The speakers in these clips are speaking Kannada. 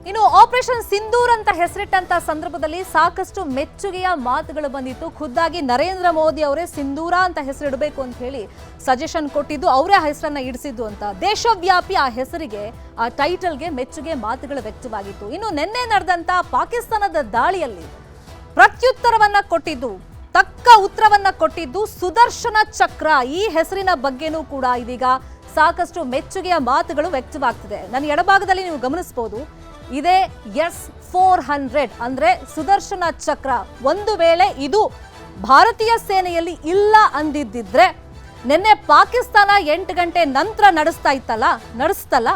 ಇನ್ನು ಆಪರೇಷನ್ ಸಿಂಧೂರ್ ಅಂತ ಹೆಸರಿಟ್ಟಂತ ಸಂದರ್ಭದಲ್ಲಿ ಸಾಕಷ್ಟು ಮೆಚ್ಚುಗೆಯ ಮಾತುಗಳು ಬಂದಿತ್ತು. ಖುದ್ದಾಗಿ ನರೇಂದ್ರ ಮೋದಿ ಅವರೇ ಸಿಂಧೂರ ಅಂತ ಹೆಸರಿಡಬೇಕು ಅಂತ ಹೇಳಿ ಸಜೆಷನ್ ಕೊಟ್ಟಿದ್ದು, ಅವರೇ ಹೆಸರನ್ನ ಇಡಿಸಿದ್ದು ಅಂತ. ದೇಶವ್ಯಾಪಿ ಆ ಹೆಸರಿಗೆ, ಆ ಟೈಟಲ್ಗೆ ಮೆಚ್ಚುಗೆ ಮಾತುಗಳು ವ್ಯಕ್ತವಾಗಿತ್ತು. ಇನ್ನು ನಿನ್ನೆ ನಡೆದಂತ ಪಾಕಿಸ್ತಾನದ ದಾಳಿಯಲ್ಲಿ ಪ್ರತ್ಯುತ್ತರವನ್ನ ಕೊಟ್ಟಿದ್ದು, ತಕ್ಕ ಉತ್ತರವನ್ನ ಕೊಟ್ಟಿದ್ದು ಸುದರ್ಶನ ಚಕ್ರ. ಈ ಹೆಸರಿನ ಬಗ್ಗೆನೂ ಕೂಡ ಇದೀಗ ಸಾಕಷ್ಟು ಮೆಚ್ಚುಗೆಯ ಮಾತುಗಳು ವ್ಯಕ್ತವಾಗ್ತಿದೆ. ನನ್ನ ಎಡಭಾಗದಲ್ಲಿ ನೀವು ಗಮನಿಸಬಹುದು, ಇದೇ S-400 ಅಂದ್ರೆ ಸುದರ್ಶನ ಚಕ್ರ. ಒಂದು ವೇಳೆ ಇದು ಭಾರತೀಯ ಸೇನೆಯಲ್ಲಿ ಇಲ್ಲ ಅಂದಿದ್ದಿದ್ರೆ ನಿನ್ನೆ ಪಾಕಿಸ್ತಾನ 8 ಗಂಟೆ ನಂತರ ನಡೆಸ್ತಲ್ಲ.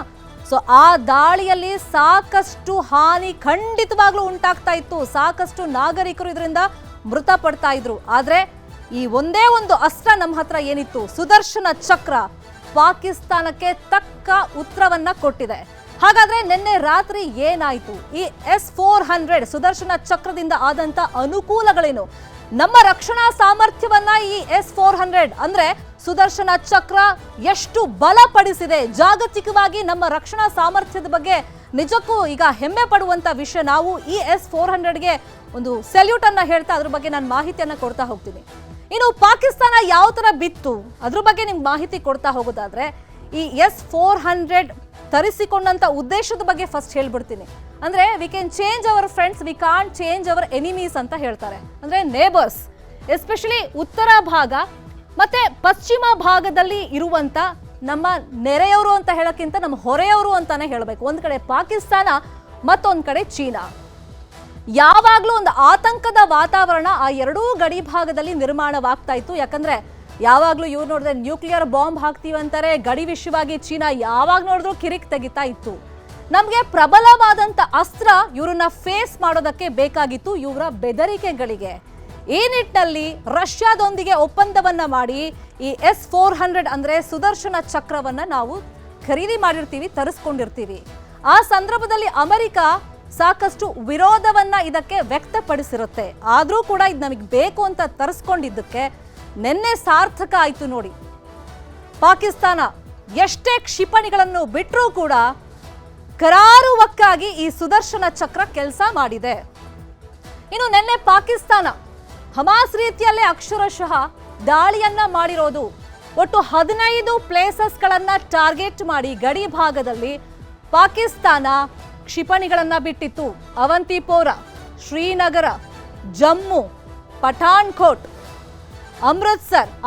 ಸೊ ಆ ದಾಳಿಯಲ್ಲಿ ಸಾಕಷ್ಟು ಹಾನಿ ಖಂಡಿತವಾಗ್ಲೂ ಉಂಟಾಗ್ತಾ ಇತ್ತು. ಸಾಕಷ್ಟು ನಾಗರಿಕರು ಇದರಿಂದ ಮೃತಪಡ್ತಾ ಇದ್ರು. ಆದ್ರೆ ಈ ಒಂದೇ ಒಂದು ಅಸ್ತ್ರ ನಮ್ಮ ಹತ್ರ ಏನಿತ್ತು, ಸುದರ್ಶನ ಚಕ್ರ, ಪಾಕಿಸ್ತಾನಕ್ಕೆ ತಕ್ಕ ಉತ್ತರವನ್ನ ಕೊಟ್ಟಿದೆ. ಹಾಗಾದ್ರೆ ನಿನ್ನೆ ರಾತ್ರಿ ಏನಾಯ್ತು? ಈ S-400 ಸುದರ್ಶನ ಚಕ್ರದಿಂದ ಆದಂತ ಅನುಕೂಲಗಳೇನು? ನಮ್ಮ ರಕ್ಷಣಾ ಸಾಮರ್ಥ್ಯವನ್ನ ಈ S-400 ಅಂದ್ರೆ ಸುದರ್ಶನ ಚಕ್ರ ಎಷ್ಟು ಬಲಪಡಿಸಿದೆ? ಜಾಗತಿಕವಾಗಿ ನಮ್ಮ ರಕ್ಷಣಾ ಸಾಮರ್ಥ್ಯದ ಬಗ್ಗೆ ನಿಜಕ್ಕೂ ಈಗ ಹೆಮ್ಮೆ ಪಡುವಂತ ವಿಷಯ. ನಾವು ಈ S-400ಗೆ ಒಂದು ಸೆಲ್ಯೂಟ್ ಅನ್ನ ಹೇಳ್ತಾ ಅದ್ರ ಬಗ್ಗೆ ನಾನು ಮಾಹಿತಿಯನ್ನ ಕೊಡ್ತಾ ಹೋಗ್ತೀನಿ. ಇನ್ನು ಪಾಕಿಸ್ತಾನ ಯಾವ ತರ ಬಿತ್ತು ಅದ್ರ ಬಗ್ಗೆ ನಿಮ್ಗೆ ಮಾಹಿತಿ ಕೊಡ್ತಾ ಹೋಗೋದಾದ್ರೆ, ಈ S-400 ತರಿಸಿಕೊಂಡಂತ ಉದ್ದೇಶದ ಬಗ್ಗೆ ಫಸ್ಟ್ ಹೇಳ್ಬಿಡ್ತೀನಿ. ಅಂದ್ರೆ we can change our friends, we can't change our enemies ಅಂತ ಹೇಳ್ತಾರೆ. ಅಂದ್ರೆ ನೇಬರ್ಸ್, ಎಸ್ಪೆಷಲಿ ಉತ್ತರ ಭಾಗ ಮತ್ತೆ ಪಶ್ಚಿಮ ಭಾಗದಲ್ಲಿ ಇರುವಂತ ನಮ್ಮ ನೆರೆಯವರು ಅಂತ ಹೇಳಕ್ಕಿಂತ ನಮ್ಮ ಹೊರೆಯವರು ಅಂತಾನೆ ಹೇಳಬೇಕು. ಒಂದ್ ಕಡೆ ಪಾಕಿಸ್ತಾನ, ಮತ್ತೊಂದ್ ಕಡೆ ಚೀನಾ. ಯಾವಾಗ್ಲೂ ಒಂದು ಆತಂಕದ ವಾತಾವರಣ ಆ ಎರಡೂ ಗಡಿ ಭಾಗದಲ್ಲಿ ನಿರ್ಮಾಣವಾಗ್ತಾ ಇತ್ತು. ಯಾಕಂದ್ರೆ ಯಾವಾಗ್ಲೂ ಇವ್ರು ನೋಡಿದ್ರೆ ನ್ಯೂಕ್ಲಿಯರ್ ಬಾಂಬ್ ಹಾಕ್ತೀವಿ ಅಂತಾರೆ. ಗಡಿ ವಿಷಯವಾಗಿ ಚೀನಾ ಯಾವಾಗ ನೋಡಿದ್ರು ಕಿರಿಕ್ ತೆಗಿತಾ ಇತ್ತು. ನಮ್ಗೆ ಪ್ರಬಲವಾದಂತ ಅಸ್ತ್ರ ಇವ್ರನ್ನ ಫೇಸ್ ಮಾಡೋದಕ್ಕೆ ಬೇಕಾಗಿತ್ತು, ಇವರ ಬೆದರಿಕೆಗಳಿಗೆ. ಈ ನಿಟ್ಟಿನಲ್ಲಿ ರಷ್ಯಾದೊಂದಿಗೆ ಒಪ್ಪಂದವನ್ನ ಮಾಡಿ ಈ S-400 ಅಂದ್ರೆ ಸುದರ್ಶನ ಚಕ್ರವನ್ನ ನಾವು ಖರೀದಿ ಮಾಡಿರ್ತೀವಿ, ತರಿಸ್ಕೊಂಡಿರ್ತೀವಿ. ಆ ಸಂದರ್ಭದಲ್ಲಿ ಅಮೆರಿಕ ಸಾಕಷ್ಟು ವಿರೋಧವನ್ನ ಇದಕ್ಕೆ ವ್ಯಕ್ತಪಡಿಸಿರುತ್ತೆ. ಆದ್ರೂ ಕೂಡ ಇದು ನಮಗೆ ಬೇಕು ಅಂತ ತರಿಸ್ಕೊಂಡಿದ್ದಕ್ಕೆ ನಿನ್ನೆ ಸಾರ್ಥಕ ಆಯ್ತು ನೋಡಿ. ಪಾಕಿಸ್ತಾನ ಎಷ್ಟೇ ಕ್ಷಿಪಣಿಗಳನ್ನು ಬಿಟ್ಟರೂ ಕೂಡ ಕರಾರುವಕ್ಕಾಗಿ ಈ ಸುದರ್ಶನ ಚಕ್ರ ಕೆಲಸ ಮಾಡಿದೆ. ಇನ್ನು ನಿನ್ನೆ ಪಾಕಿಸ್ತಾನ ಹಮಾಸ್ ರೀತಿಯಲ್ಲೇ ಅಕ್ಷರಶಃ ದಾಳಿಯನ್ನ ಮಾಡಿರೋದು. ಒಟ್ಟು 15 ಪ್ಲೇಸಸ್ಗಳನ್ನ ಟಾರ್ಗೆಟ್ ಮಾಡಿ ಗಡಿ ಭಾಗದಲ್ಲಿ ಪಾಕಿಸ್ತಾನ ಕ್ಷಿಪಣಿಗಳನ್ನ ಬಿಟ್ಟಿತ್ತು. ಅವಂತಿಪೋರ, ಶ್ರೀನಗರ, ಜಮ್ಮು, ಪಠಾನ್ಕೋಟ್,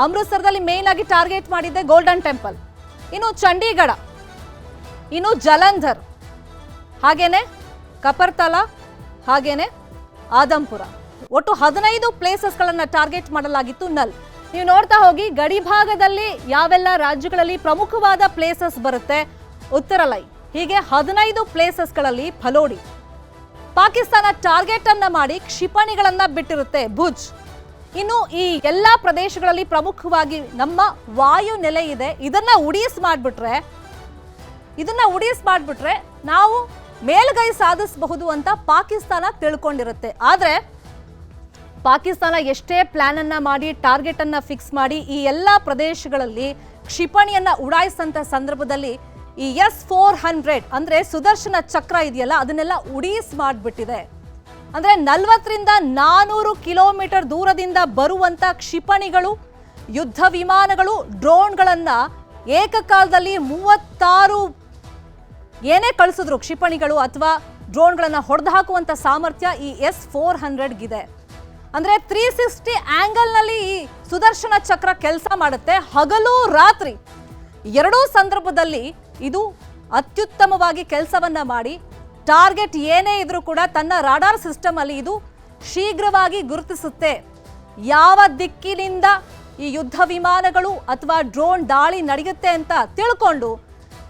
ಅಮೃತ್ಸರದಲ್ಲಿ ಮೇನ್ ಆಗಿ ಟಾರ್ಗೆಟ್ ಮಾಡಿದ್ದೆ ಗೋಲ್ಡನ್ ಟೆಂಪಲ್, ಇನ್ನು ಚಂಡೀಗಢ, ಇನ್ನು ಜಲಂಧರ್, ಹಾಗೇನೆ ಕಪರ್ತಲಾ, ಹಾಗೇನೆ ಆದಂಪುರ. ಒಟ್ಟು 15 ಪ್ಲೇಸಸ್ಗಳನ್ನ ಟಾರ್ಗೆಟ್ ಮಾಡಲಾಗಿತ್ತು. ನೀವು ನೋಡ್ತಾ ಹೋಗಿ ಗಡಿ ಭಾಗದಲ್ಲಿ ಯಾವೆಲ್ಲ ರಾಜ್ಯಗಳಲ್ಲಿ ಪ್ರಮುಖವಾದ ಪ್ಲೇಸಸ್ ಬರುತ್ತೆ, ಉತ್ತರಲೈ, ಹೀಗೆ 15 ಪ್ಲೇಸಸ್ಗಳಲ್ಲಿ ಫಲೋಡಿ ಪಾಕಿಸ್ತಾನ ಟಾರ್ಗೆಟ್ ಅನ್ನ ಮಾಡಿ ಕ್ಷಿಪಣಿಗಳನ್ನ ಬಿಟ್ಟಿರುತ್ತೆ. ಭುಜ್, ಇನ್ನು ಈ ಎಲ್ಲಾ ಪ್ರದೇಶಗಳಲ್ಲಿ ಪ್ರಮುಖವಾಗಿ ನಮ್ಮ ವಾಯು ನೆಲೆ ಇದೆ. ಇದನ್ನ ಉಡಿಸ್ ಮಾಡ್ಬಿಟ್ರೆ ನಾವು ಮೇಲ್ಗೈ ಸಾಧಿಸಬಹುದು ಅಂತ ಪಾಕಿಸ್ತಾನ ತಿಳ್ಕೊಂಡಿರುತ್ತೆ. ಆದ್ರೆ ಪಾಕಿಸ್ತಾನ ಎಷ್ಟೇ ಪ್ಲಾನ್ ಅನ್ನ ಮಾಡಿ, ಟಾರ್ಗೆಟ್ ಅನ್ನ ಫಿಕ್ಸ್ ಮಾಡಿ ಈ ಎಲ್ಲಾ ಪ್ರದೇಶಗಳಲ್ಲಿ ಕ್ಷಿಪಣಿಯನ್ನ ಉಡಾಯಿಸಂತ ಸಂದರ್ಭದಲ್ಲಿ ಈ S-400 ಅಂದ್ರೆ ಸುದರ್ಶನ ಚಕ್ರ ಇದೆಯಲ್ಲ, ಅದನ್ನೆಲ್ಲ ಉಡೀಸ್ ಮಾಡಿಬಿಟ್ಟಿದೆ. ಅಂದ್ರೆ 40ರಿಂದ 400 ಕಿಲೋಮೀಟರ್ ದೂರದಿಂದ ಬರುವಂತ ಕ್ಷಿಪಣಿಗಳು, ಯುದ್ಧ ವಿಮಾನಗಳು, ಡ್ರೋನ್ಗಳನ್ನ ಏಕಕಾಲದಲ್ಲಿ 36 ಏನೇ ಕಳಿಸಿದ್ರು ಕ್ಷಿಪಣಿಗಳು ಅಥವಾ ಡ್ರೋನ್ಗಳನ್ನ ಹೊಡೆದು ಹಾಕುವಂತ ಸಾಮರ್ಥ್ಯ ಈ S-400 ಅಂದ್ರೆ 360 ಆಂಗಲ್ ನಲ್ಲಿ ಈ ಸುದರ್ಶನ ಚಕ್ರ ಕೆಲಸ ಮಾಡುತ್ತೆ. ಹಗಲು ರಾತ್ರಿ ಎರಡೂ ಸಂದರ್ಭದಲ್ಲಿ ಇದು ಅತ್ಯುತ್ತಮವಾಗಿ ಕೆಲಸವನ್ನ ಮಾಡಿ ಟಾರ್ಗೆಟ್ ಏನೇ ಇದ್ರೂ ಕೂಡ ತನ್ನ ರಾಡಾರ್ ಸಿಸ್ಟಮ್ ಅಲ್ಲಿ ಇದು ಶೀಘ್ರವಾಗಿ ಗುರುತಿಸುತ್ತೆ. ಯಾವ ದಿಕ್ಕಿನಿಂದ ಈ ಯುದ್ಧ ವಿಮಾನಗಳು ಅಥವಾ ಡ್ರೋನ್ ದಾಳಿ ನಡೆಯುತ್ತೆ ಅಂತ ತಿಳ್ಕೊಂಡು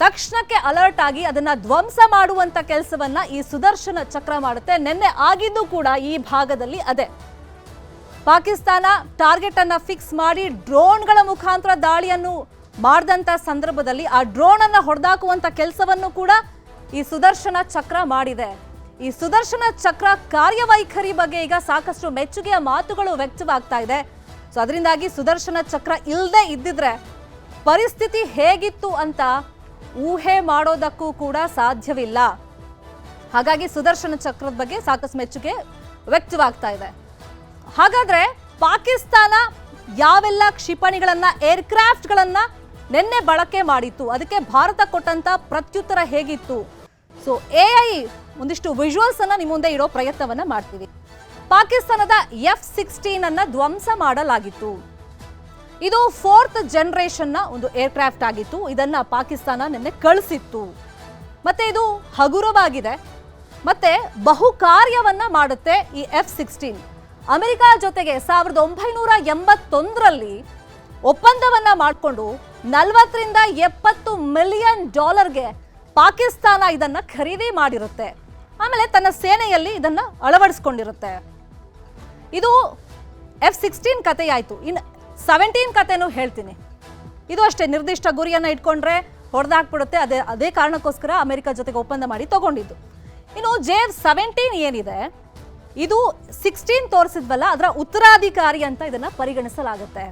ತಕ್ಷಣಕ್ಕೆ ಅಲರ್ಟ್ ಆಗಿ ಅದನ್ನ ಧ್ವಂಸ ಮಾಡುವಂತ ಕೆಲಸವನ್ನ ಈ ಸುದರ್ಶನ ಚಕ್ರ ಮಾಡುತ್ತೆ. ನಿನ್ನೆ ಆಗಿದ್ದು ಕೂಡ ಈ ಭಾಗದಲ್ಲಿ ಅದೇ. ಪಾಕಿಸ್ತಾನ ಟಾರ್ಗೆಟ್ ಅನ್ನ ಫಿಕ್ಸ್ ಮಾಡಿ ಡ್ರೋನ್ಗಳ ಮುಖಾಂತರ ದಾಳಿಯನ್ನು ಮಾಡಿದಂತ ಸಂದರ್ಭದಲ್ಲಿ ಆ ಡ್ರೋನ್ ಅನ್ನ ಹೊಡೆದಾಕುವಂತ ಕೆಲಸವನ್ನು ಕೂಡ ಈ ಸುದರ್ಶನ ಚಕ್ರ ಮಾಡಿದೆ. ಈ ಸುದರ್ಶನ ಚಕ್ರ ಕಾರ್ಯವೈಖರಿ ಬಗ್ಗೆ ಈಗ ಸಾಕಷ್ಟು ಮೆಚ್ಚುಗೆಯ ಮಾತುಗಳು ವ್ಯಕ್ತವಾಗ್ತಾ ಇದೆ. ಸೊ ಅದರಿಂದಾಗಿ ಸುದರ್ಶನ ಚಕ್ರ ಇಲ್ಲದೆ ಇದ್ದಿದ್ರೆ ಪರಿಸ್ಥಿತಿ ಹೇಗಿತ್ತು ಅಂತ ಊಹೆ ಮಾಡೋದಕ್ಕೂ ಕೂಡ ಸಾಧ್ಯವಿಲ್ಲ. ಹಾಗಾಗಿ ಸುದರ್ಶನ ಚಕ್ರದ ಬಗ್ಗೆ ಸಾಕಷ್ಟು ಮೆಚ್ಚುಗೆ ವ್ಯಕ್ತವಾಗ್ತಾ ಇದೆ. ಹಾಗಾದ್ರೆ ಪಾಕಿಸ್ತಾನ ಯಾವೆಲ್ಲ ಕ್ಷಿಪಣಿಗಳನ್ನ ಏರ್ಕ್ರಾಫ್ಟ್ಗಳನ್ನ ನಿನ್ನೆ ಬಳಕೆ ಮಾಡಿತ್ತು, ಅದಕ್ಕೆ ಭಾರತ ಕೊಟ್ಟಂತ ಪ್ರತ್ಯುತ್ತರ ಹೇಗಿತ್ತು? ಸೊ AI ಒಂದಿಷ್ಟು ವಿಜುವಲ್ಸ್ ಅನ್ನ ನಿಮ್ಮ ಮುಂದೆ ಇಡೋ ಪ್ರಯತ್ನವನ್ನ ಮಾಡ್ತೀವಿ. ಪಾಕಿಸ್ತಾನದ F-16 ಅನ್ನ ಧ್ವಂಸ ಮಾಡಲಾಗಿತ್ತು. ಇದು 4th ಜನರೇಷನ್ನ ಒಂದು ಏರ್ಕ್ರಾಫ್ಟ್ ಆಗಿತ್ತು. ಇದನ್ನ ಪಾಕಿಸ್ತಾನ ನಿನ್ನೆ ಕಳಿಸಿತ್ತು. ಮತ್ತೆ ಇದು ಹಗುರವಾಗಿದೆ, ಮತ್ತೆ ಬಹು ಕಾರ್ಯವನ್ನ ಮಾಡುತ್ತೆ. ಈ F-16 ಅಮೆರಿಕ ಜೊತೆಗೆ 1981ರಲ್ಲಿ ಒಪ್ಪಂದವನ್ನ ಮಾಡಿಕೊಂಡು $40-70 ಮಿಲಿಯನ್ ಪಾಕಿಸ್ತಾನ ಇದನ್ನ ಖರೀದಿ ಮಾಡಿರುತ್ತೆ. ಆಮೇಲೆ ತನ್ನ ಸೇನೆಯಲ್ಲಿ ಇದನ್ನ ಅಳವಡಿಸ್ಕೊಂಡಿರುತ್ತೆ. ಇದು F-16 ಕಥೆಯಾಯ್ತು. ಇನ್ನು 17 ಕಥೆನೂ ಹೇಳ್ತೀನಿ. ಇದು ಅಷ್ಟೇ, ನಿರ್ದಿಷ್ಟ ಗುರಿಯನ್ನ ಇಟ್ಕೊಂಡ್ರೆ ಹೊಡೆದಾಕ್ಬಿಡುತ್ತೆ. ಅದೇ ಕಾರಣಕ್ಕೋಸ್ಕರ ಅಮೆರಿಕ ಜೊತೆಗೆ ಒಪ್ಪಂದ ಮಾಡಿ ತಗೊಂಡಿದ್ದು. ಇನ್ನು JF-17 ಏನಿದೆ, ಇದು 16 ತೋರಿಸಿದ್ವಲ್ಲ, ಅದರ ಉತ್ತರಾಧಿಕಾರಿ ಅಂತ ಇದನ್ನ ಪರಿಗಣಿಸಲಾಗುತ್ತೆ.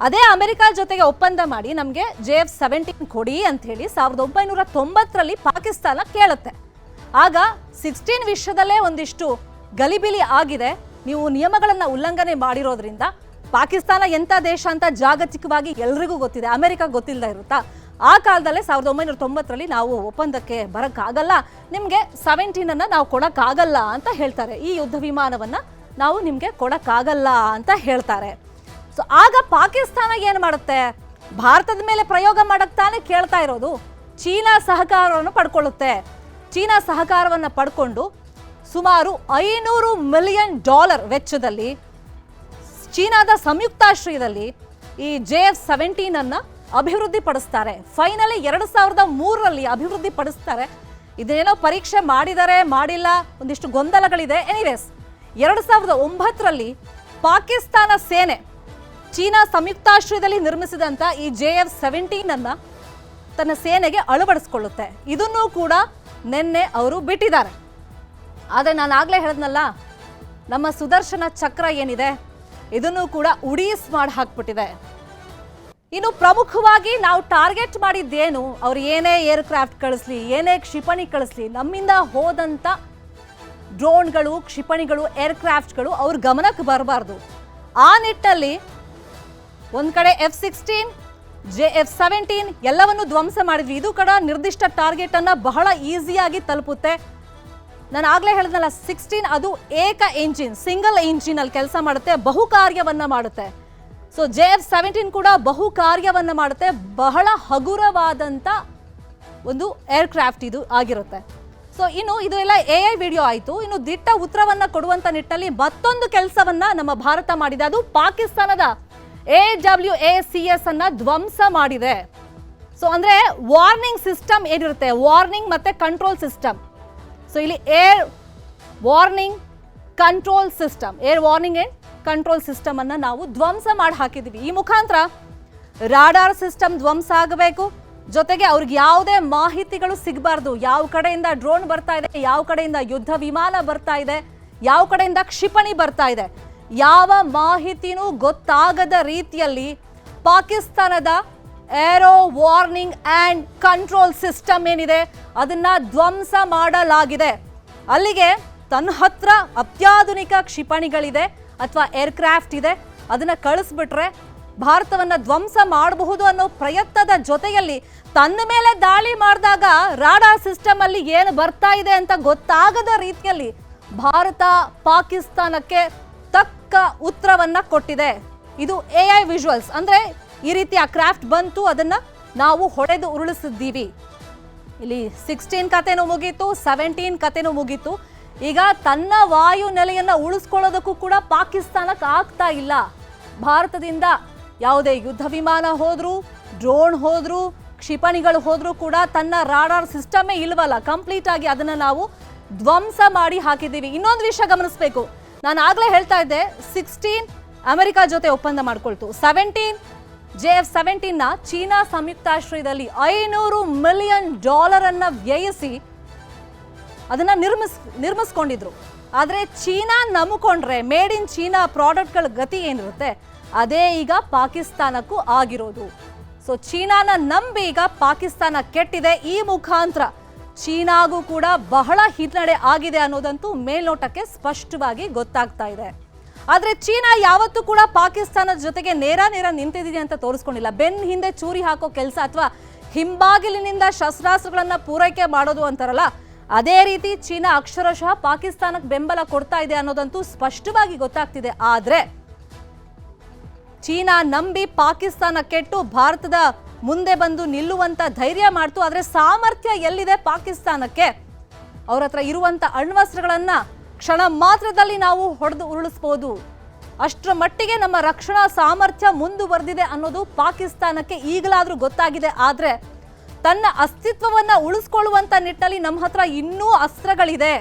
ಅದೇ ಅಮೆರಿಕ ಜೊತೆಗೆ ಒಪ್ಪಂದ ಮಾಡಿ ನಮಗೆ JF-17 ಕೊಡಿ ಅಂತ ಹೇಳಿ 1990ರಲ್ಲಿ ಪಾಕಿಸ್ತಾನ ಕೇಳುತ್ತೆ. ಆಗ 16 ವಿಷಯದಲ್ಲೇ ಒಂದಿಷ್ಟು ಗಲಿಬಿಲಿ ಆಗಿದೆ. ನೀವು ನಿಯಮಗಳನ್ನ ಉಲ್ಲಂಘನೆ ಮಾಡಿರೋದ್ರಿಂದ ಪಾಕಿಸ್ತಾನ ಎಂಥ ದೇಶ ಅಂತ ಜಾಗತಿಕವಾಗಿ ಎಲ್ರಿಗೂ ಗೊತ್ತಿದೆ, ಅಮೆರಿಕ ಗೊತ್ತಿಲ್ಲದೆ ಇರುತ್ತಾ? ಆ ಕಾಲದಲ್ಲೇ 1990ರಲ್ಲಿ ನಾವು ಒಪ್ಪಂದಕ್ಕೆ ಬರೋಕ್ಕಾಗಲ್ಲ, ನಿಮಗೆ 17 ನಾವು ಕೊಡೋಕ್ಕಾಗಲ್ಲ ಅಂತ ಹೇಳ್ತಾರೆ. ಈ ಯುದ್ಧ ವಿಮಾನವನ್ನ ನಾವು ನಿಮಗೆ ಕೊಡೋಕ್ಕಾಗಲ್ಲ ಅಂತ ಹೇಳ್ತಾರೆ. ಸೊ ಆಗ ಪಾಕಿಸ್ತಾನ ಏನು ಮಾಡುತ್ತೆ? ಭಾರತದ ಮೇಲೆ ಪ್ರಯೋಗ ಮಾಡಕ್ ತಾನೇ ಕೇಳ್ತಾ ಇರೋದು. ಚೀನಾ ಸಹಕಾರವನ್ನು ಪಡ್ಕೊಳ್ಳುತ್ತೆ. ಚೀನಾ ಸಹಕಾರವನ್ನು ಪಡ್ಕೊಂಡು ಸುಮಾರು $500 ಮಿಲಿಯನ್ ವೆಚ್ಚದಲ್ಲಿ ಚೀನಾದ ಸಂಯುಕ್ತಾಶ್ರಯದಲ್ಲಿ ಈ JF-17 ಅನ್ನ ಅಭಿವೃದ್ಧಿ ಪಡಿಸ್ತಾರೆ. ಫೈನಲಿ 2003ರಲ್ಲಿ ಅಭಿವೃದ್ಧಿ ಪಡಿಸ್ತಾರೆ. ಇದೇನೋ ಪರೀಕ್ಷೆ ಮಾಡಿದರೆ ಮಾಡಿಲ್ಲ, ಒಂದಿಷ್ಟು ಗೊಂದಲಗಳಿದೆ. ಎನಿವೇಸ್ 2009ರಲ್ಲಿ ಪಾಕಿಸ್ತಾನ ಸೇನೆ ಚೀನಾ ಸಂಯುಕ್ತಾಶ್ರಯದಲ್ಲಿ ನಿರ್ಮಿಸಿದಂಥ ಈ JF-17 ಅನ್ನ ತನ್ನ ಸೇನೆಗೆ ಅಳವಡಿಸ್ಕೊಳ್ಳುತ್ತೆ. ಇದನ್ನೂ ಕೂಡ ನಿನ್ನೆ ಅವರು ಬಿಟ್ಟಿದ್ದಾರೆ. ಆದರೆ ನಾನು ಆಗಲೇ ಹೇಳಿದ್ನಲ್ಲ, ನಮ್ಮ ಸುದರ್ಶನ ಚಕ್ರ ಏನಿದೆ ಇದನ್ನು ಕೂಡ ಉಡೀಸ್ ಮಾಡಿ ಹಾಕ್ಬಿಟ್ಟಿದೆ. ಇನ್ನು ಪ್ರಮುಖವಾಗಿ ನಾವು ಟಾರ್ಗೆಟ್ ಮಾಡಿದ್ದೇನು? ಅವ್ರು ಏನೇ ಏರ್ಕ್ರಾಫ್ಟ್ ಕಳಿಸ್ಲಿ, ಏನೇ ಕ್ಷಿಪಣಿ ಕಳಿಸ್ಲಿ, ನಮ್ಮಿಂದ ಹೋದಂಥ ಡ್ರೋನ್ಗಳು, ಕ್ಷಿಪಣಿಗಳು, ಏರ್ಕ್ರಾಫ್ಟ್ಗಳು ಅವ್ರ ಗಮನಕ್ಕೆ ಬರಬಾರ್ದು. ಆ ನಿಟ್ಟಲ್ಲಿ ಒಂದು ಕಡೆ F-16, JF-17 ಎಲ್ಲವನ್ನು ಧ್ವಂಸ ಮಾಡಿದ್ವಿ. ಇದು ಕೂಡ ನಿರ್ದಿಷ್ಟ ಟಾರ್ಗೆಟ್ ಅನ್ನ ಬಹಳ ಈಸಿಯಾಗಿ ತಲುಪುತ್ತೆ. ನಾನು ಆಗಲೇ ಹೇಳಿದ್ನಲ್ಲ, 16 ಅದು ಏಕ ಇಂಜಿನ್, ಸಿಂಗಲ್ ಇಂಜಿನ್ ಅಲ್ಲಿ ಕೆಲಸ ಮಾಡುತ್ತೆ, ಬಹು ಕಾರ್ಯವನ್ನ ಮಾಡುತ್ತೆ. ಸೊ JF-17 ಕೂಡ ಬಹು ಕಾರ್ಯವನ್ನ ಮಾಡುತ್ತೆ. ಬಹಳ ಹಗುರವಾದಂಥ ಒಂದು ಏರ್ಕ್ರಾಫ್ಟ್ ಇದು ಆಗಿರುತ್ತೆ. ಸೊ ಇನ್ನು ಇದು ಎಲ್ಲ AI ವಿಡಿಯೋ ಆಯಿತು. ಇನ್ನು ದಿಟ್ಟ ಉತ್ತರವನ್ನ ಕೊಡುವಂತ ನಿಟ್ಟಲ್ಲಿ ಮತ್ತೊಂದು ಕೆಲಸವನ್ನ ನಮ್ಮ ಭಾರತ ಮಾಡಿದೆ. ಅದು ಪಾಕಿಸ್ತಾನದ AWACS ಅನ್ನ ಧ್ವಂಸ ಮಾಡಿದೆ. ಸೊ ಅಂದ್ರೆ ವಾರ್ನಿಂಗ್ ಸಿಸ್ಟಮ್ ಏನಿರುತ್ತೆ, ವಾರ್ನಿಂಗ್ ಮತ್ತೆ ಕಂಟ್ರೋಲ್ ಸಿಸ್ಟಮ್. ಸೊ ಇಲ್ಲಿ air warning control system, air warning and control system ಅನ್ನ ನಾವು ಧ್ವಂಸ ಮಾಡಿ ಹಾಕಿದ್ವಿ. ಈ ಮುಖಾಂತರ ರಾಡಾರ್ ಸಿಸ್ಟಮ್ ಧ್ವಂಸ ಆಗಬೇಕು, ಜೊತೆಗೆ ಅವ್ರಿಗೆ ಯಾವುದೇ ಮಾಹಿತಿಗಳು ಸಿಗಬಾರ್ದು. ಯಾವ ಕಡೆಯಿಂದ ಡ್ರೋನ್ ಬರ್ತಾ ಇದೆ, ಯಾವ ಕಡೆಯಿಂದ ಯುದ್ಧ ವಿಮಾನ ಬರ್ತಾ ಇದೆ, ಯಾವ ಕಡೆಯಿಂದ ಕ್ಷಿಪಣಿ ಬರ್ತಾ ಇದೆ, ಯಾವ ಮಾಹಿತಿನೂ ಗೊತ್ತಾಗದ ರೀತಿಯಲ್ಲಿ ಪಾಕಿಸ್ತಾನದ aero warning and control system ಏನಿದೆ ಅದನ್ನ ಧ್ವಂಸ ಮಾಡಲಾಗಿದೆ. ಅಲ್ಲಿಗೆ ತನ್ನ ಹತ್ರ ಅತ್ಯಾಧುನಿಕ ಕ್ಷಿಪಣಿಗಳಿದೆ ಅಥವಾ ಏರ್ಕ್ರಾಫ್ಟ್ ಇದೆ, ಅದನ್ನ ಕಳಿಸ್ಬಿಟ್ರೆ ಭಾರತವನ್ನ ಧ್ವಂಸ ಮಾಡಬಹುದು ಅನ್ನೋ ಪ್ರಯತ್ನದ ಜೊತೆಯಲ್ಲಿ ತನ್ನ ಮೇಲೆ ದಾಳಿ ಮಾಡಿದಾಗ ರಾಡಾರ್ ಸಿಸ್ಟಮ್ ಅಲ್ಲಿ ಏನು ಬರ್ತಾ ಇದೆ ಅಂತ ಗೊತ್ತಾಗದ ರೀತಿಯಲ್ಲಿ ಭಾರತ ಪಾಕಿಸ್ತಾನಕ್ಕೆ ತಕ್ಕ ಉತ್ತರವನ್ನ ಕೊಟ್ಟಿದೆ. ಇದು AI ವಿಜುವಲ್ಸ್. ಅಂದ್ರೆ ಈ ರೀತಿ ಆ ಕ್ರಾಫ್ಟ್ ಬಂತು, ಅದನ್ನ ನಾವು ಹೊಡೆದು ಉರುಳಿಸಿದ್ದೀವಿ. ಇಲ್ಲಿ 16 ಕಥೆನೂ ಮುಗೀತು, 17 ಕಥೆನೂ ಮುಗೀತು. ಈಗ ತನ್ನ ವಾಯು ನೆಲೆಯನ್ನ ಉಳಿಸ್ಕೊಳ್ಳೋದಕ್ಕೂ ಕೂಡ ಪಾಕಿಸ್ತಾನಕ್ಕೆ ಆಗ್ತಾ ಇಲ್ಲ. ಭಾರತದಿಂದ ಯಾವುದೇ ಯುದ್ಧ ವಿಮಾನ ಹೋದ್ರು, ಡ್ರೋನ್ ಹೋದ್ರು, ಕ್ಷಿಪಣಿಗಳು ಹೋದ್ರೂ ಕೂಡ ತನ್ನ ರಾಡಾರ್ ಸಿಸ್ಟಮೇ ಇಲ್ವಲ್ಲ, ಕಂಪ್ಲೀಟ್ ಆಗಿ ಅದನ್ನ ನಾವು ಧ್ವಂಸ ಮಾಡಿ ಹಾಕಿದ್ದೀವಿ. ಇನ್ನೊಂದು ವಿಷಯ ಗಮನಿಸಬೇಕು, ನಾನು ಆಗ್ಲೇ ಹೇಳ್ತಾ ಇದ್ದೆ, 16 ಅಮೆರಿಕ ಜೊತೆ ಒಪ್ಪಂದ ಮಾಡ್ಕೊಳ್ತು, 17 JF-17 ನ ಚೀನಾ ಸಂಯುಕ್ತಾಶ್ರಯದಲ್ಲಿ $500 ಮಿಲಿಯನ್ ಅನ್ನ ವ್ಯಯಿಸಿ ಅದನ್ನ ನಿರ್ಮಿಸ್ಕೊಂಡಿದ್ರು. ಆದ್ರೆ ಚೀನಾ ನಂಬಿಕೊಂಡ್ರೆ ಮೇಡ್ ಇನ್ ಚೀನಾ ಪ್ರಾಡಕ್ಟ್ಗಳ ಗತಿ ಏನಿರುತ್ತೆ ಅದೇ ಈಗ ಪಾಕಿಸ್ತಾನಕ್ಕೂ ಆಗಿರೋದು. ಸೊ ಚೀನಾನ ನಂಬಿ ಈಗ ಪಾಕಿಸ್ತಾನ ಕೆಟ್ಟಿದೆ. ಈ ಮುಖಾಂತರ ಚೀನಾಗೂ ಕೂಡ ಬಹಳ ಹಿನ್ನಡೆ ಆಗಿದೆ ಅನ್ನೋದಂತೂ ಮೇಲ್ನೋಟಕ್ಕೆ ಸ್ಪಷ್ಟವಾಗಿ ಗೊತ್ತಾಗ್ತಾ ಇದೆ. ಆದ್ರೆ ಚೀನಾ ಯಾವತ್ತೂ ಕೂಡ ಪಾಕಿಸ್ತಾನದ ಜೊತೆಗೆ ನೇರ ನಿಂತಿದ್ದೀನಿ ಅಂತ ತೋರಿಸ್ಕೊಂಡಿಲ್ಲ. ಬೆನ್ ಹಿಂದೆ ಚೂರಿ ಹಾಕೋ ಕೆಲಸ ಅಥವಾ ಹಿಂಬಾಗಿಲಿನಿಂದ ಶಸ್ತ್ರಾಸ್ತ್ರಗಳನ್ನ ಪೂರೈಕೆ ಮಾಡೋದು ಅಂತಾರಲ್ಲ, ಅದೇ ರೀತಿ ಚೀನಾ ಅಕ್ಷರಶಃ ಪಾಕಿಸ್ತಾನಕ್ಕೆ ಬೆಂಬಲ ಕೊಡ್ತಾ ಇದೆ ಅನ್ನೋದಂತೂ ಸ್ಪಷ್ಟವಾಗಿ ಗೊತ್ತಾಗ್ತಿದೆ. ಆದ್ರೆ ಚೀನಾ ನಂಬಿ ಪಾಕಿಸ್ತಾನ ಕೆಟ್ಟು ಭಾರತದ ಮುಂದೆ ಬಂದು ನಿಲ್ಲುವಂತ ಧೈರ್ಯ ಮಾಡ್ತು. ಆದ್ರೆ ಸಾಮರ್ಥ್ಯ ಎಲ್ಲಿದೆ ಪಾಕಿಸ್ತಾನಕ್ಕೆ? ಅವ್ರ ಹತ್ರ ಇರುವಂತ ಅಣ್ವಸ್ತ್ರಗಳನ್ನ ಕ್ಷಣ ಮಾತ್ರದಲ್ಲಿ ನಾವು ಹೊಡೆದು ಉರುಳಿಸಬಹುದು. ಅಷ್ಟರ ಮಟ್ಟಿಗೆ ನಮ್ಮ ರಕ್ಷಣಾ ಸಾಮರ್ಥ್ಯ ಮುಂದುವರೆದಿದೆ ಅನ್ನೋದು ಪಾಕಿಸ್ತಾನಕ್ಕೆ ಈಗಲಾದ್ರೂ ಗೊತ್ತಾಗಿದೆ. ಆದ್ರೆ ತನ್ನ ಅಸ್ತಿತ್ವವನ್ನ ಉಳಿಸ್ಕೊಳ್ಳುವಂತ ನಿಟ್ಟಿನಲ್ಲಿ ನಮ್ಮ ಹತ್ರ ಇನ್ನೂ ಅಸ್ತ್ರಗಳಿದೆ,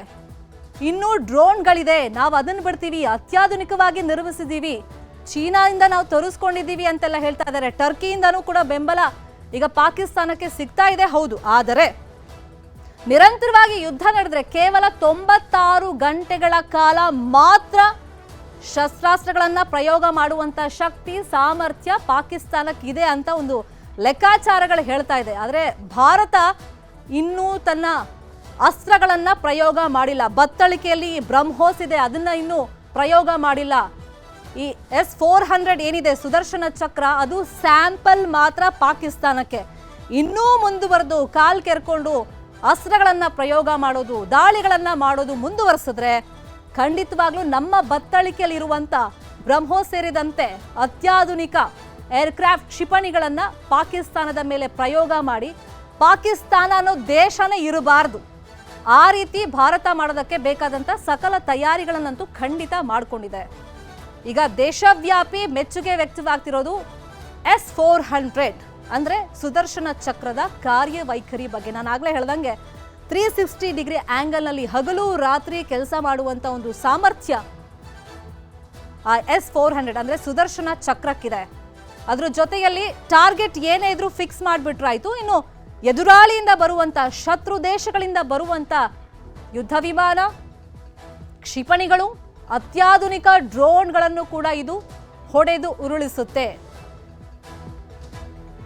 ಇನ್ನೂ ಡ್ರೋನ್ಗಳಿದೆ, ನಾವು ಅದನ್ನು ಬಿಡ್ತೀವಿ, ಅತ್ಯಾಧುನಿಕವಾಗಿ ನಿರ್ಮಿಸಿದ್ದೀವಿ, ಚೀನಾದಿಂದ ನಾವು ತರಿಸ್ಕೊಂಡಿದ್ದೀವಿ ಅಂತೆಲ್ಲ ಹೇಳ್ತಾ ಇದ್ದಾರೆ. ಟರ್ಕಿಯಿಂದನೂ ಕೂಡ ಬೆಂಬಲ ಈಗ ಪಾಕಿಸ್ತಾನಕ್ಕೆ ಸಿಗ್ತಾ ಇದೆ, ಹೌದು. ಆದರೆ ನಿರಂತರವಾಗಿ ಯುದ್ಧ ನಡೆದ್ರೆ ಕೇವಲ 96 ಗಂಟೆಗಳ ಕಾಲ ಮಾತ್ರ ಶಸ್ತ್ರಾಸ್ತ್ರಗಳನ್ನ ಪ್ರಯೋಗ ಮಾಡುವಂತ ಶಕ್ತಿ ಸಾಮರ್ಥ್ಯ ಪಾಕಿಸ್ತಾನಕ್ಕಿದೆ ಅಂತ ಒಂದು ಲೆಕ್ಕಾಚಾರಗಳು ಹೇಳ್ತಾ ಇದೆ. ಆದರೆ ಭಾರತ ಇನ್ನೂ ತನ್ನ ಅಸ್ತ್ರಗಳನ್ನ ಪ್ರಯೋಗ ಮಾಡಿಲ್ಲ. ಬತ್ತಳಿಕೆಯಲ್ಲಿ ಬ್ರಹ್ಮೋಸ್ ಇದೆ, ಅದನ್ನ ಇನ್ನೂ ಪ್ರಯೋಗ ಮಾಡಿಲ್ಲ. ಈ S-400 ಏನಿದೆ ಸುದರ್ಶನ ಚಕ್ರ, ಅದು ಸ್ಯಾಂಪಲ್ ಮಾತ್ರ ಪಾಕಿಸ್ತಾನಕ್ಕೆ. ಇನ್ನೂ ಮುಂದುವರೆದು ಕಾಲ್ ಕೆರ್ಕೊಂಡು ಅಸ್ತ್ರಗಳನ್ನ ಪ್ರಯೋಗ ಮಾಡೋದು, ದಾಳಿಗಳನ್ನ ಮಾಡೋದು ಮುಂದುವರೆಸಿದ್ರೆ ಖಂಡಿತವಾಗ್ಲೂ ನಮ್ಮ ಬತ್ತಳಿಕೆಯಲ್ಲಿರುವಂತ ಬ್ರಹ್ಮೋಸ್ ಸೇರಿದಂತೆ ಅತ್ಯಾಧುನಿಕ ಏರ್ಕ್ರಾಫ್ಟ್ ಕ್ಷಿಪಣಿಗಳನ್ನ ಪಾಕಿಸ್ತಾನದ ಮೇಲೆ ಪ್ರಯೋಗ ಮಾಡಿ ಪಾಕಿಸ್ತಾನ ಅನ್ನೋ ದೇಶನೇ ಇರಬಾರ್ದು. ಆ ರೀತಿ ಭಾರತ ಮಾಡೋದಕ್ಕೆ ಬೇಕಾದಂತ ಸಕಲ ತಯಾರಿಗಳನ್ನಂತೂ ಖಂಡಿತ ಮಾಡಿಕೊಂಡಿದೆ. ಈಗ ದೇಶವ್ಯಾಪಿ ಮೆಚ್ಚುಗೆ ವ್ಯಕ್ತವಾಗ್ತಿರೋದು S-400 ಅಂದ್ರೆ ಸುದರ್ಶನ ಚಕ್ರದ ಕಾರ್ಯವೈಖರಿ ಬಗ್ಗೆ. ನಾನು ಆಗ್ಲೇ ಹೇಳ್ದಂಗೆ 360 ಡಿಗ್ರಿ ಆಂಗಲ್ನಲ್ಲಿ ಹಗಲು ರಾತ್ರಿ ಕೆಲಸ ಮಾಡುವಂತ ಒಂದು ಸಾಮರ್ಥ್ಯ ಆ S-400 ಅಂದ್ರೆ ಸುದರ್ಶನ ಚಕ್ರಕ್ಕಿದೆ. ಅದ್ರ ಜೊತೆಯಲ್ಲಿ ಟಾರ್ಗೆಟ್ ಏನೇ ಇದ್ರೂ ಫಿಕ್ಸ್ ಮಾಡಿಬಿಟ್ರಾಯ್ತು. ಇನ್ನು ಎದುರಾಳಿಯಿಂದ ಬರುವಂತ ಶತ್ರು ದೇಶಗಳಿಂದ ಬರುವಂತ ಯುದ್ಧ ವಿಮಾನ, ಕ್ಷಿಪಣಿಗಳು, ಅತ್ಯಾಧುನಿಕ ಡ್ರೋನ್ಗಳನ್ನು ಕೂಡ ಇದು ಹೊಡೆದು ಉರುಳಿಸುತ್ತೆ.